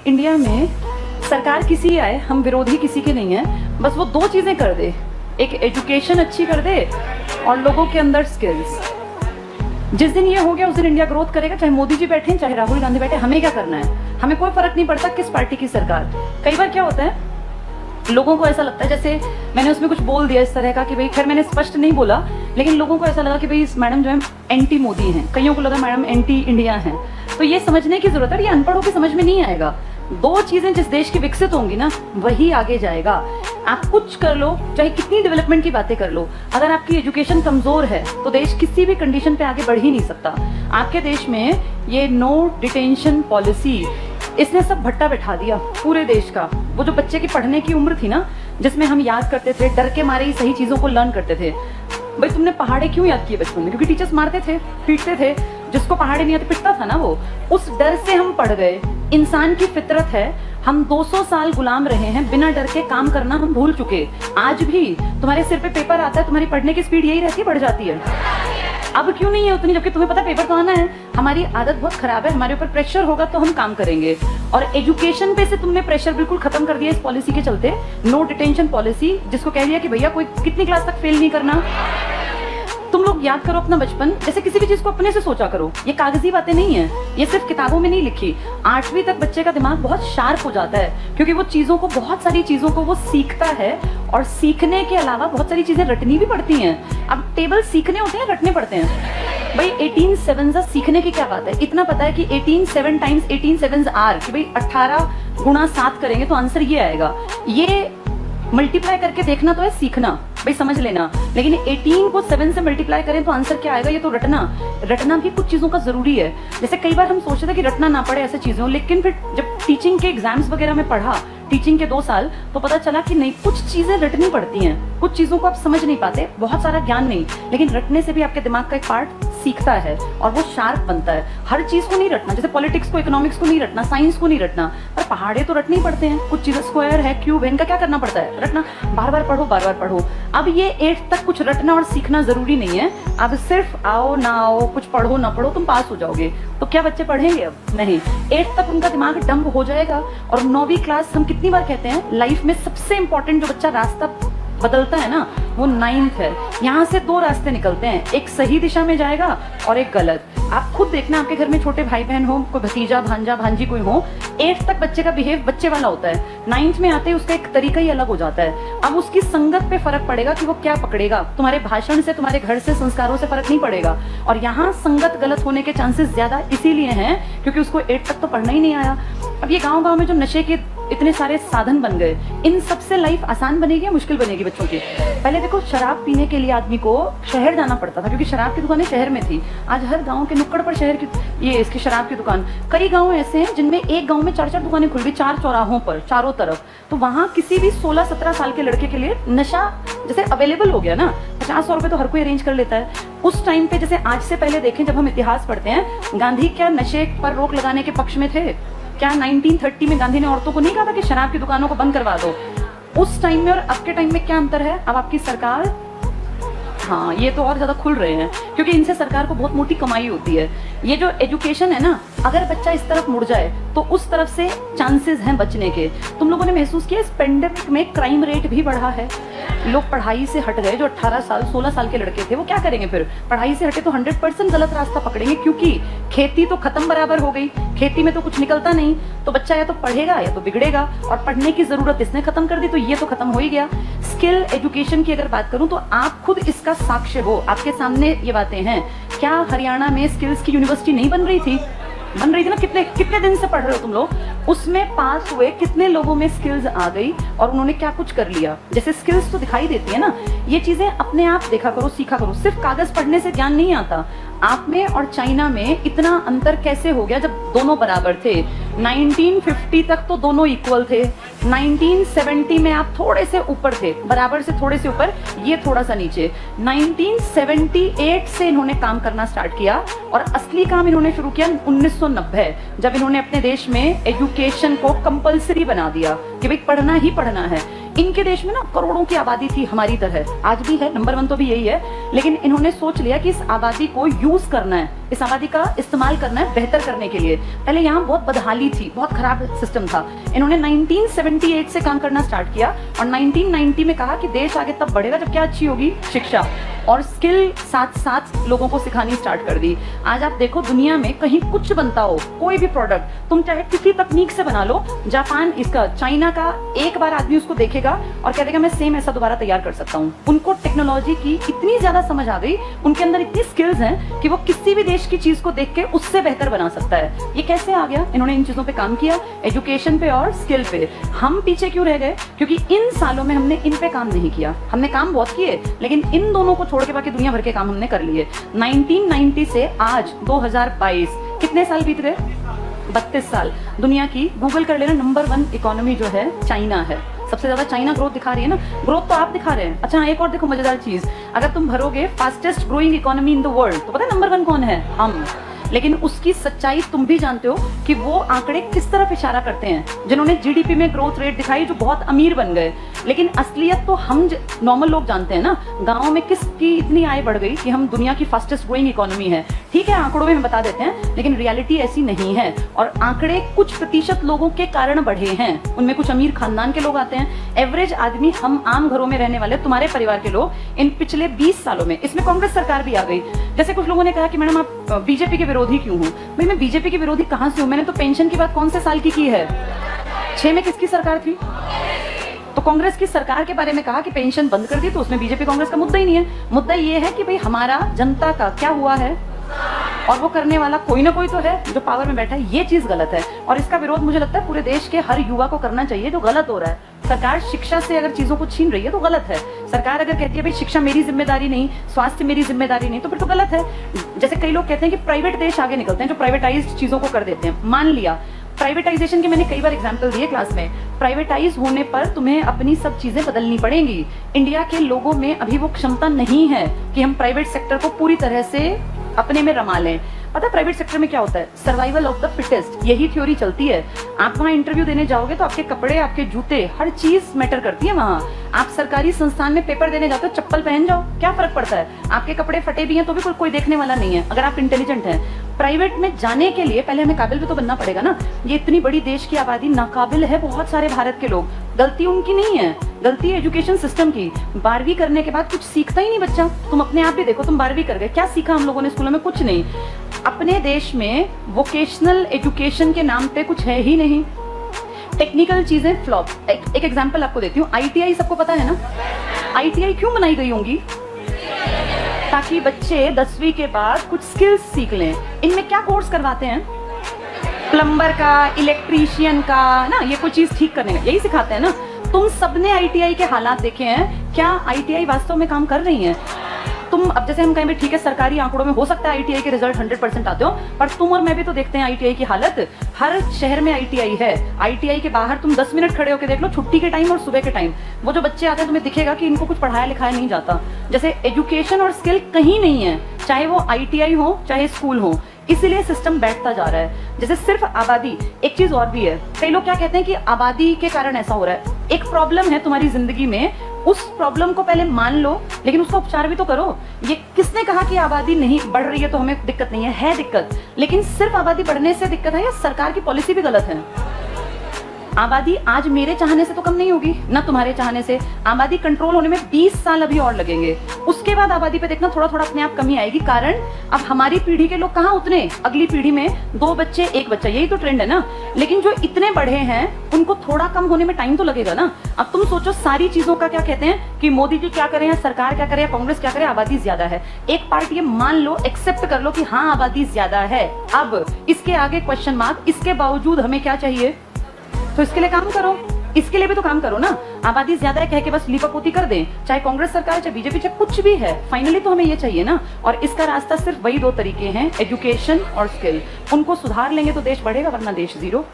India में सरकार किसी आए, हम विरोधी किसी के नहीं है, बस वो दो चीजें कर दे, एक एजुकेशन अच्छी कर दे और लोगों के अंदर स्किल्स। जिस दिन ये हो गया उस दिन इंडिया ग्रोथ करेगा, चाहे मोदी जी बैठे चाहे राहुल गांधी बैठे। हमें क्या करना है, हमें कोई फर्क नहीं पड़ता किस पार्टी की सरकार। कई बार क्या होता है, लोगों को ऐसा लगता है जैसे मैंने उसमें कुछ बोल दिया इस तरह का कि भाई, खैर मैंने स्पष्ट नहीं बोला, लेकिन लोगों को ऐसा लगा कि भाई इस मैडम जो है एंटी मोदी हैं, कईयों को लगा मैडम एंटी इंडिया हैं। तो ये समझने की जरूरत है, ये अनपढ़ों की समझ में नहीं आएगा। दो चीजें जिस देश की विकसित होंगी ना, वही आगे जाएगा। आप कुछ कर लो, चाहे कितनी डेवलपमेंट की बातें कर लो, अगर आपकी एजुकेशन कमजोर है तो देश किसी भी कंडीशन पे आगे बढ़ ही नहीं सकता। आपके देश में ये नो डिटेंशन पॉलिसी, इसने सब भट्टा बैठा दिया पूरे देश का। वो जो बच्चे की पढ़ने की उम्र थी ना, जिसमें हम याद करते थे, डर के मारे ही सही चीजों को लर्न करते थे। भाई तुमने पहाड़े क्यों याद किए बचपन में? क्योंकि टीचर्स मारते थे, पीटते थे, जिसको पहाड़े नहीं आते पिटता था ना वो। उस डर से हम पढ़ गए। इंसान की फितरत है, हम 200 साल गुलाम रहे हैं, बिना डर के काम करना हम भूल चुके। आज भी तुम्हारे सिर पे पेपर आता है, तुम्हारी पढ़ने की स्पीड यही रहती है, बढ़ जाती है। अब क्यों नहीं है उतनी, जबकि तुम्हें पता पेपर तो आना है। हमारी आदत बहुत खराब है, हमारे ऊपर प्रेशर होगा तो हम काम करेंगे। और एजुकेशन पे से तुमने प्रेशर बिल्कुल खत्म कर दिया इस पॉलिसी के चलते, नो डिटेंशन पॉलिसी, जिसको कह दिया कि भैया कोई कितनी क्लास तक फेल नहीं करना। तुम लोग याद करो अपना बचपन, जैसे किसी भी चीज को अपने से सोचा करो। ये कागजी बातें नहीं है, ये सिर्फ किताबों में नहीं लिखी। 8वीं तक बच्चे का दिमाग बहुत शार्प हो जाता है, क्योंकि वो चीजों को, बहुत सारी चीजों को वो सीखता है। और सीखने के अलावा बहुत सारी चीजें रटनी भी पड़ती हैं। अब टेबल सीखने होते हैं, रटने पड़ते हैं। भाई 18 7 सीखने की क्या बात है? इतना पता है कि 18 7 टाइम्स 18 7 आर, कि भाई 18 गुणा 7 करेंगे तो आंसर ये आएगा। ये मल्टीप्लाई करके देखना तो है सीखना, भाई समझ लेना। लेकिन 18 को 7 से मल्टीप्लाई करें तो आंसर क्या आएगा, ये तो रटना भी कुछ चीजों का जरूरी है। जैसे कई बार हम सोचते थे कि रटना ना पड़े ऐसे चीजें, लेकिन फिर जब टीचिंग के एग्जाम्स वगैरह में पढ़ा, टीचिंग के 2 साल, तो पता चला कि नहीं, कुछ चीजें रटनी पड़ती हैं, कुछ चीजों को आप समझ नहीं पाते, बहुत सारा ज्ञान नहीं, लेकिन रटने से भी आपके दिमाग का एक पार्ट सीखता है और वो शार्प बनता है। हर चीज को नहीं रटना, जैसे पॉलिटिक्स को, इकोनॉमिक्स को नहीं रटना, साइंस को नहीं रटना, पर पहाड़े तो रटने ही पड़ते हैं। कुछ चीजें स्क्वायर है, क्यूब है, इनका क्या करना पड़ता है, रटना। बार बार पढ़ो, बार बार पढ़ो। अब ये 8th तक कुछ रटना और सीखना जरूरी नहीं है। अब सिर्फ आओ ना आओ, कुछ पढ़ो ना पढ़ो, तुम पास हो जाओगे। तो क्या बच्चे पढ़ेंगे? अब नहीं। 8th तक उनका दिमाग डंप हो जाएगा। और 9वीं क्लास, हम कितनी बार कहते हैं, लाइफ में सबसे इंपॉर्टेंट जो बच्चा रास्ता बदलता है ना, वो 9th है। यहाँ से 2 रास्ते निकलते हैं, एक सही दिशा में जाएगा और एक गलत। आप खुद देखना, आपके घर में छोटे भाई बहन हो, कोई भतीजा भांजा भांजी कोई हो, 8th तक बच्चे का बिहेव बच्चे वाला होता है। 9th में आते ही उसका एक तरीका ही अलग हो जाता है। अब उसकी संगत पे फर्क पड़ेगा कि वो क्या पकड़ेगा। तुम्हारे भाषण से, तुम्हारे घर से, संस्कारों से फर्क नहीं पड़ेगा। और यहाँ संगत गलत होने के चांसेस ज्यादा इसीलिए हैं क्योंकि उसको 8th तक तो पढ़ना ही नहीं आया। अब ये गाँव में जो नशे के इतने सारे साधन बन गए, इन सबसे लाइफ आसान बनेगी या मुश्किल बनेगी बच्चों की? पहले देखो, शराब पीने के लिए आदमी को शहर जाना पड़ता था, क्योंकि शराब की दुकानें शहर में थी। आज हर गांव के नुक्कड़ पर शहर की ये इसकी शराब की दुकान। कई गांव ऐसे हैं जिनमें एक गांव में 4-4 दुकानें खुल गई, 4 चौराहों पर, चारों तरफ। तो वहां किसी भी 16-17 साल के लड़के के लिए नशा जैसे अवेलेबल हो गया ना, 50-100 रुपए तो हर कोई अरेंज कर लेता है। उस टाइम पे, जैसे आज से पहले देखें, जब हम इतिहास पढ़ते हैं, गांधी क्या नशे पर रोक लगाने के पक्ष में थे? क्या 1930 में गांधी ने औरतों को नहीं कहा था कि शराब की दुकानों को बंद करवा दो? उस टाइम में और अब के टाइम में क्या अंतर है? अब आपकी सरकार, हाँ, ये तो और ज्यादा खुल रहे हैं, क्योंकि इनसे सरकार को बहुत मोटी कमाई होती है। ये जो एजुकेशन है ना, अगर बच्चा इस तरफ मुड़ जाए तो उस तरफ से चांसेस हैं बचने के। तुम लोगों ने महसूस किया, इस पेंडेमिक में क्राइम रेट भी बढ़ा है। लोग पढ़ाई से हट गए। जो 18 साल 16 साल के लड़के थे, वो क्या करेंगे फिर? पढ़ाई से हटे तो 100% गलत रास्ता पकड़ेंगे, क्योंकि खेती तो खत्म बराबर हो गई, खेती में तो कुछ निकलता नहीं। तो बच्चा या तो पढ़ेगा या तो बिगड़ेगा, और पढ़ने की जरूरत इसने खत्म कर दी, तो ये तो खत्म हो ही गया। स्किल एजुकेशन की अगर बात करूं तो आप खुद इसका साक्ष्य हो, आपके सामने ये बातें हैं। क्या हरियाणा में स्किल्स की यूनिवर्सिटी नहीं बन रही थी? बन रही थी ना। कितने दिन से पढ़ रहे हो तुम लोग? उसमें पास हुए कितने लोगों में स्किल्स आ गई और उन्होंने क्या कुछ कर लिया। जैसे स्किल्स तो दिखाई देती है ना, ये चीजें अपने आप देखा करो, सीखा करो। सिर्फ कागज पढ़ने से ज्ञान नहीं आता। आप में और चाइना में इतना अंतर कैसे हो गया जब दोनों बराबर थे? 1950 तक तो दोनों इक्वल थे। 1970 में आप थोड़े से ऊपर थे, बराबर से थोड़े से ऊपर, ये थोड़ा सा नीचे। 1978 से इन्होंने काम करना स्टार्ट किया और असली काम इन्होंने शुरू किया 1990, जब इन्होंने अपने देश में एजुकेशन को कंपलसरी बना दिया कि भाई पढ़ना ही पढ़ना है। इनके देश में ना करोड़ों की आबादी थी, हमारी तरह, आज भी है, नंबर 1 तो भी यही है, लेकिन इन्होंने सोच लिया कि इस आबादी को यूज करना है, इस आबादी का इस्तेमाल करना है बेहतर करने के लिए। पहले यहाँ बहुत बदहाली थी, बहुत खराब सिस्टम था। इन्होंने 1978 से काम करना स्टार्ट किया और 1990 में कहा कि देश आगे तब बढ़ेगा जब क्या अच्छी होगी शिक्षा, और स्किल साथ साथ लोगों को सिखानी स्टार्ट कर दी। आज आप देखो दुनिया में कहीं कुछ बनता हो, कोई भी प्रोडक्ट तुम चाहे किसी तकनीक से बना लो, जापान इसका, चाइना का, एक बार आदमी उसको देखेगा और कह देगा मैं सेम ऐसा दोबारा तैयार कर सकता हूँ। उनको टेक्नोलॉजी की इतनी ज्यादा समझ आ गई, उनके अंदर इतनी स्किल्स हैं कि वो किसी भी देश की चीज को देख के उससे बेहतर बना सकता है। ये कैसे आ गया? इन्होंने इन चीजों पे काम किया, एजुकेशन पे और स्किल पे। हम पीछे क्यों रह गए? क्योंकि इन सालों में हमने इन पे काम नहीं किया। हमने काम बहुत किए लेकिन इन दोनों को छोड़ के बाकी दुनिया भर के काम हमने कर लिए। 1990 से आज 2022 कितने साल बीत गए? 32 साल। दुनिया की गूगल कर लेना, नंबर 1 इकोनॉमी जो है चाइना है। सबसे ज्यादा चाइना ग्रोथ दिखा रही है ना, ग्रोथ तो आप दिखा रहे हैं। अच्छा एक और देखो मजेदार चीज, अगर तुम भरोगे fastest growing economy in the world, तो पता है नंबर 1 कौन है? हम। लेकिन उसकी सच्चाई तुम भी जानते हो कि वो आंकड़े किस तरफ इशारा करते हैं। जिन्होंने जीडीपी में ग्रोथ रेट दिखाई जो बहुत अमीर बन गए, लेकिन असलियत तो हम नॉर्मल लोग जानते हैं ना। गांव में किसकी इतनी आय बढ़ गई कि हम दुनिया की फास्टेस्ट ग्रोइंग इकोनॉमी है। ठीक है आंकड़ों में हम बता देते हैं, लेकिन रियलिटी ऐसी नहीं है। और आंकड़े कुछ प्रतिशत लोगों के कारण बढ़े हैं, उनमें कुछ अमीर खानदान के लोग आते हैं। एवरेज आदमी, हम आम घरों में रहने वाले तुम्हारे परिवार के लोग, इन पिछले 20 सालों में, इसमें कांग्रेस सरकार भी आ गई। जैसे कुछ लोगों ने कहा कि मैडम आप बीजेपी के विरोधी क्यों हूँ? भाई मैं बीजेपी के विरोधी कहां से हूं? मैंने तो पेंशन की बात कौन से साल की है? 6 में किसकी सरकार थी? तो कांग्रेस की सरकार के बारे में कहा कि पेंशन बंद कर दी, तो उसमें बीजेपी कांग्रेस का मुद्दा ही नहीं है। मुद्दा ये है कि भाई हमारा जनता का क्या हुआ है, और वो करने वाला कोई ना कोई तो है जो पावर में बैठा है। ये चीज गलत है और इसका विरोध मुझे लगता है पूरे देश के हर युवा को करना चाहिए जो गलत हो रहा है। सरकार शिक्षा से अगर चीजों को छीन रही है तो गलत है। सरकार अगर कहती है भाई शिक्षा मेरी जिम्मेदारी नहीं, स्वास्थ्य मेरी जिम्मेदारी नहीं, तो फिर तो गलत है। जैसे कई लोग कहते हैं कि प्राइवेट देश आगे निकलते हैं जो प्राइवेटाइज्ड चीजों को कर देते हैं। मान लिया प्राइवेटाइजेशन के मैंने कई बार एग्जांपल दिए क्लास में। प्राइवेटाइज होने पर तुम्हें अपनी सब चीजें बदलनी पड़ेंगी। इंडिया के लोगों में अभी वो क्षमता नहीं है कि हम प्राइवेट सेक्टर को पूरी तरह से अपने में रमा लें। पता है प्राइवेट सेक्टर में क्या होता है? सर्वाइवल ऑफ द फिटेस्ट, यही थ्योरी चलती है। आप वहाँ इंटरव्यू देने जाओगे तो आपके कपड़े, आपके जूते, हर चीज मैटर करती है वहाँ। आप सरकारी संस्थान में पेपर देने जाते हो, चप्पल पहन जाओ, क्या फर्क पड़ता है? आपके कपड़े फटे भी हैं तो भी कोई देखने वाला नहीं है, अगर आप इंटेलिजेंट हैं। प्राइवेट में जाने के लिए पहले हमें काबिल भी तो बनना पड़ेगा ना। ये इतनी बड़ी देश की आबादी नाकाबिल है, बहुत सारे भारत के लोग। गलती उनकी नहीं है, गलती है एजुकेशन सिस्टम की। 12वीं करने के बाद कुछ सीखता ही नहीं बच्चा। तुम अपने आप भी देखो, तुम 12वीं कर गए, क्या सीखा हम लोगों ने स्कूलों में? कुछ नहीं। अपने देश में वोकेशनल एजुकेशन के नाम पे कुछ है ही नहीं। टेक्निकल चीजें फ्लॉप। एक एग्जांपल आपको देती हूँ। आईटीआई सबको पता है ना? आईटीआई क्यों बनाई गई होंगी? ताकि बच्चे 10वीं के बाद कुछ स्किल्स सीख लें। इनमें क्या कोर्स करवाते हैं? प्लम्बर का, इलेक्ट्रीशियन का ना, ये कोई चीज ठीक करने का, यही सिखाते हैं ना। तुम सबने आईटीआई के हालात देखे हैं, क्या आईटीआई वास्तव में काम कर रही हैं? तुम अब जैसे हम कहें ठीक है सरकारी आंकड़ों में हो सकता है आईटीआई के रिजल्ट 100% आते हो, पर तुम और मैं भी तो देखते हैं आईटीआई की हालत। हर शहर में आईटीआई है। आईटीआई के बाहर तुम 10 मिनट खड़े होकर देख लो, छुट्टी के टाइम और सुबह के टाइम, वो जो बच्चे आते हैं तुम्हें दिखेगा कि इनको कुछ पढ़ाया लिखाया नहीं जाता। जैसे एजुकेशन और स्किल कहीं नहीं है, चाहे वो आईटीआई हो चाहे स्कूल हो। इसीलिए सिस्टम बैठता जा रहा है। जैसे सिर्फ आबादी, एक चीज और भी है। कई लोग क्या कहते हैं कि आबादी के कारण ऐसा हो रहा है। एक प्रॉब्लम है तुम्हारी जिंदगी में, उस प्रॉब्लम को पहले मान लो, लेकिन उसका उपचार भी तो करो। ये किसने कहा कि आबादी नहीं बढ़ रही है तो हमें दिक्कत नहीं है दिक्कत। लेकिन सिर्फ आबादी बढ़ने से दिक्कत है या सरकार की पॉलिसी भी गलत है? आबादी आज मेरे चाहने से तो कम नहीं होगी, ना तुम्हारे चाहने से। आबादी कंट्रोल होने में 20 साल अभी और लगेंगे। उसके बाद आबादी पे देखना थोड़ा थोड़ा अपने आप कमी आएगी। कारण अब हमारी पीढ़ी के लोग कहाँ उतने, अगली पीढ़ी में 2 बच्चे 1 बच्चा, यही तो ट्रेंड है ना। लेकिन जो इतने बढ़े हैं उनको थोड़ा कम होने में टाइम तो लगेगा ना। अब तुम सोचो सारी चीजों का क्या कहते हैं कि मोदी जी क्या करें या सरकार क्या करे या कांग्रेस क्या करे, आबादी ज्यादा है। एक पार्ट ये मान लो, एक्सेप्ट कर लो कि हाँ आबादी ज्यादा है। अब इसके आगे क्वेश्चन मार्क, इसके बावजूद हमें क्या चाहिए? तो इसके लिए काम करो, इसके लिए भी तो काम करो ना। आबादी ज्यादा है कह के बस लीपापोती कर दें, चाहे कांग्रेस सरकार चाहे बीजेपी चाहे कुछ भी है, फाइनली तो हमें ये चाहिए ना। और इसका रास्ता सिर्फ वही 2 तरीके हैं, एजुकेशन और स्किल। उनको सुधार लेंगे तो देश बढ़ेगा, वरना देश जीरो।